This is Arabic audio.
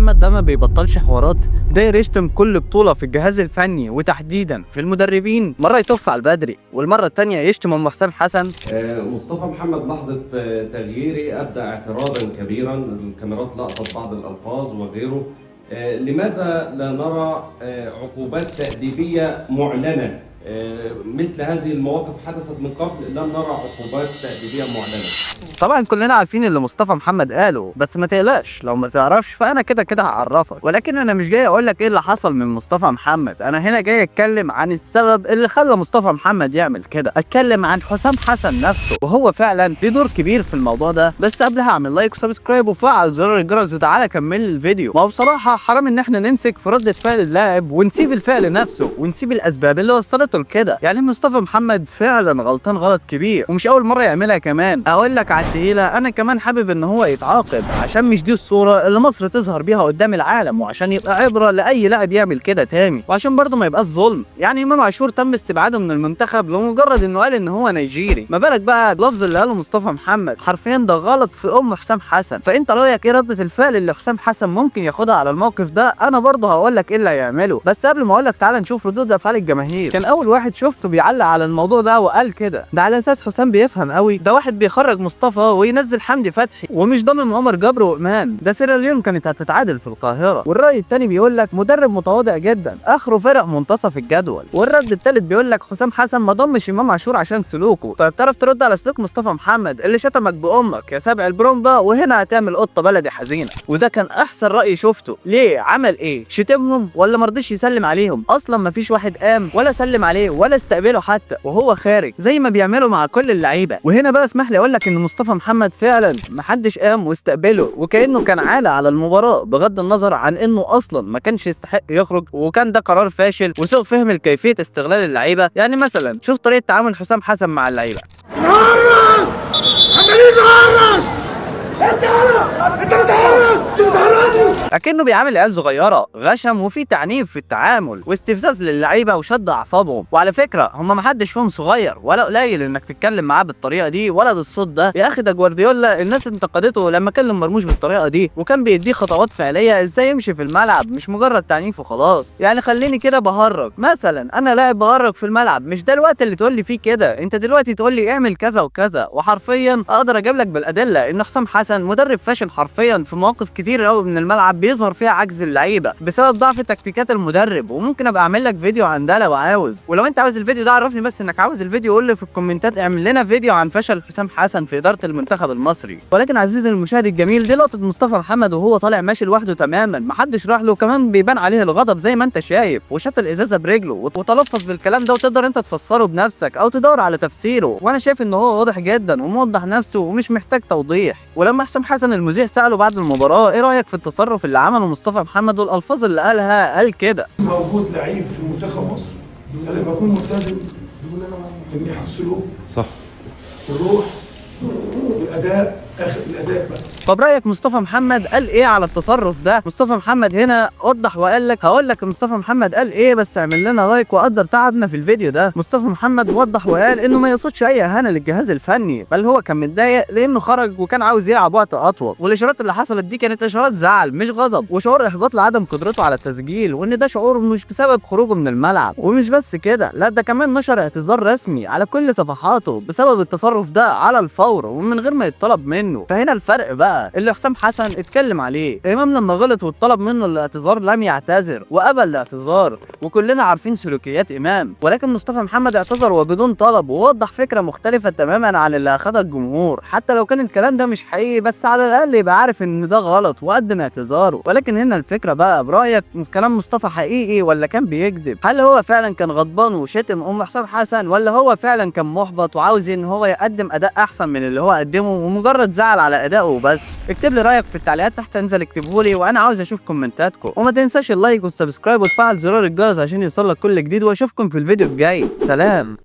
محمد ده ما بيبطلش حوارات، داير يشتم كل بطولة في الجهاز الفني وتحديدا في المدربين. مرة يتف على البدري والمرة التانية يشتم ام حسام حسن. مصطفى محمد لحظة تغييري أبدى اعتراضا كبيرا، الكاميرات لقطت بعض الألفاظ وغيره. لماذا لا نرى عقوبات تأديبية معلنة؟ مثل هذه المواقف حدثت من قبل، لم نرى عقوبات تأديبية معلنة. طبعا كلنا عارفين اللي مصطفى محمد قاله، بس ما تقلقش لو ما تعرفش فانا كده كده هعرفك. ولكن انا مش جاي اقول لك ايه اللي حصل من مصطفى محمد، انا هنا جاي اتكلم عن السبب اللي خلى مصطفى محمد يعمل كده، اتكلم عن حسام حسن نفسه، وهو فعلا ليه دور كبير في الموضوع ده. بس قبلها اعمل لايك وسبسكرايب وفعل زرار الجرس وتعالى كمل الفيديو. ما هو بصراحه حرام ان احنا نمسك في ردة فعل اللاعب ونسيب الفعل نفسه ونسيب الاسباب اللي وصلته لكده. يعني مصطفى محمد فعلا غلطان غلط كبير ومش اول مره يعملها كمان. اقول لك على التقيله، انا كمان حابب ان هو يتعاقب عشان مش دي الصوره اللي مصر تظهر بيها قدام العالم، وعشان يبقى عبره لاي لاعب يعمل كده تاني، وعشان برضه ما يبقاش ظلم. يعني امام عاشور تم استبعاده من المنتخب لمجرد انه قال ان هو نيجيري، ما بالك بقى اللفظ اللي قاله مصطفى محمد حرفيا ده غلط في حسام حسن. فانت رايك ايه رده الفعل اللي حسام حسن ممكن ياخدها على الموقف ده؟ انا برضه هقول لك ايه اللي هيعمله، بس قبل ما اقول لك تعالى نشوف ردود افعال الجماهير. كان اول واحد شفته بيعلق على الموضوع ده وقال كده، ده على اساس حسام بيفهم قوي، ده واحد بيخرج مصطفى وينزل حمدي فتحي ومش ضامن عمر جبر وإمام، ده سيراليون كانت هتتعادل في القاهره. والراي الثاني بيقول لك مدرب متواضع جدا اخره فرق منتصف الجدول. والرد الثالث بيقول لك حسام حسن ما ضمش امام عاشور عشان سلوكه. طيب تعرف ترد على سلوك مصطفى محمد اللي شتمك بامك يا سبع البرومبا وهنا هتعمل قطه بلدي حزينه؟ وده كان احسن راي شفته. ليه عمل ايه؟ شتمهم ولا مرضيش يسلم عليهم؟ اصلا ما فيش واحد قام ولا سلم عليه ولا استقبله حتى وهو خارج زي ما بيعملوا مع كل اللعيبه. وهنا بقى اسمح لي اقول لك ان مصطفى محمد فعلا ما حدش قام واستقبله وكانه كان عالة على المباراه، بغض النظر عن انه اصلا ما كانش يستحق يخرج وكان ده قرار فاشل وسوء فهم لكيفيه استغلال اللعيبه. يعني مثلا شوف طريقه تعامل حسام حسن مع اللعيبه. اكنه بيعامل عيال صغيره، غشم وفي تعنيف في التعامل واستفزاز للعيبه وشد اعصابهم. وعلى فكره هم ما حدش فيهم صغير ولا قليل انك تتكلم معاه بالطريقه دي ولا بالصوت ده. يا اخي ده جوارديولا الناس انتقدته لما كلم مرموش بالطريقه دي وكان بيديه خطوات فعليه ازاي يمشي في الملعب، مش مجرد تعنيف وخلاص. يعني خليني كده بهرج مثلا، انا لاعب بهرج في الملعب، مش ده الوقت اللي تقول لي فيه كده. انت دلوقتي تقول لي اعمل كذا وكذا، وحرفيا اقدر اجيب لك بالادله ان حسام حسن مدرب فاشل حرفيا في مواقف كتير قوي من الملعب بيظهر فيها عجز اللعيبه بسبب ضعف تكتيكات المدرب. وممكن ابقى اعمل لك فيديو عن ده لو عاوز. ولو انت عاوز الفيديو ده عرفني بس انك عاوز الفيديو، قول لي في الكومنتات اعمل لنا فيديو عن فشل حسام حسن في اداره المنتخب المصري. ولكن عزيزي المشاهد الجميل، دي لقطه مصطفى محمد وهو طالع ماشي لوحده تماما، محدش راح له، كمان بيبان عليه الغضب زي ما انت شايف، وشات الازازه برجله وتلفظ بالكلام ده، وتقدر انت تفسره بنفسك او تدور على تفسيره. وانا شايف ان هو واضح جدا وموضح نفسه ومش محتاج توضيح. ولما حسام حسن المذيع ساله بعد المباراه ايه رايك في التصرف اللي عمله مصطفى محمد والالفاظ اللي قالها، قال كده: موجود لعيب في منتخب مصر انا بكون ملتزم بمنيح السلوك صح والروح والاداء، اخر الاداء بقى. طب رايك مصطفى محمد قال ايه على التصرف ده؟ مصطفى محمد هنا وضح وقال لك، هقول لك مصطفى محمد قال ايه، بس اعمل لنا لايك وقدر تعبنا في الفيديو ده. مصطفى محمد وضح وقال انه ما يقصدش اي اهانه للجهاز الفني، بل هو كان متضايق لانه خرج وكان عاوز يلعب وقت اطول، والاشارات اللي حصلت دي كانت اشارات زعل مش غضب، وشعور احباط لعدم قدرته على التسجيل، وان ده شعور مش بسبب خروجه من الملعب. ومش بس كده، لا ده كمان نشر اعتذار رسمي على كل صفحاته بسبب التصرف ده على الفور ومن غير ما يتطلب منه. فهنا الفرق بقى اللي حسام حسن اتكلم عليه. امام لما غلط واتطلب منه الاعتذار لم يعتذر وقبل الاعتذار، وكلنا عارفين سلوكيات امام. ولكن مصطفى محمد اعتذر وبدون طلب ووضح فكره مختلفه تماما عن اللي اخدها الجمهور، حتى لو كان الكلام ده مش حقيقي بس على الاقل يبقى عارف ان ده غلط وقدم اعتذاره. ولكن هنا الفكره بقى، برايك كلام مصطفى حقيقي ولا كان بيكذب؟ هل هو فعلا كان غضبان وشتم حسام حسن، ولا هو فعلا كان محبط وعاوز ان هو يقدم اداء احسن من اللي هو قدمه ومجرد زعل على ادائه وبس؟ اكتب لي رايك في التعليقات تحت، انزل اكتبه لي وانا عاوز اشوف كومنتاتكم. وما تنساش اللايك والسبسكرايب وتفعل زرار الجرس عشان يوصلك كل جديد، واشوفكم في الفيديو الجاي. سلام.